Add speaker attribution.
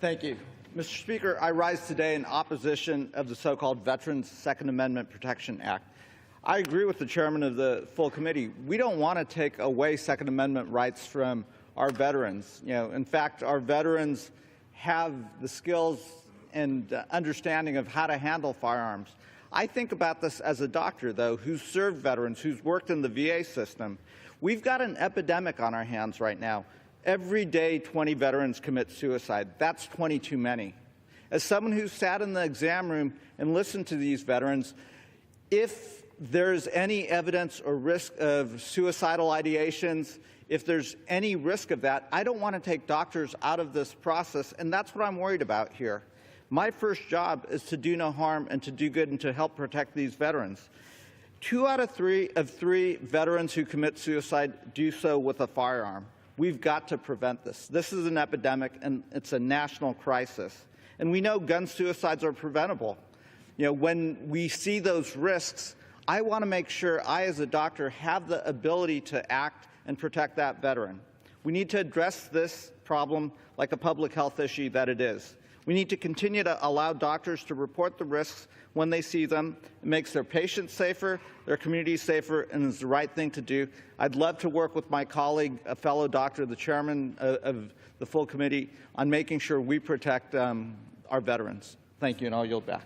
Speaker 1: Thank you. Mr. Speaker, I rise today in opposition of the so-called Veterans Second Amendment Protection Act. I agree with the chairman of the full committee. We don't want to take away Second Amendment rights from our veterans. In fact, our veterans have the skills and understanding of how to handle firearms. I think about this as a doctor, though, who's served veterans, who's worked in the VA system. We've got an epidemic on our hands right now. Every day, 20 veterans commit suicide. That's 20 too many. As someone who sat in the exam room and listened to these veterans, if there's any evidence or risk of suicidal ideations, if there's any risk of that, I don't want to take doctors out of this process, and that's what I'm worried about here. My first job is to do no harm and to do good and to help protect these veterans. 2 out of 3 veterans who commit suicide do so with a firearm. We've got to prevent this. This is an epidemic, and it's a national crisis. And we know gun suicides are preventable. When we see those risks, I want to make sure I, as a doctor, have the ability to act and protect that veteran. We need to address this problem like a public health issue that it is. We need to continue to allow doctors to report the risks when they see them. It makes their patients safer, their communities safer, and is the right thing to do. I'd love to work with my colleague, a fellow doctor, the chairman of the full committee, on making sure we protect our veterans. Thank you, and I'll yield back.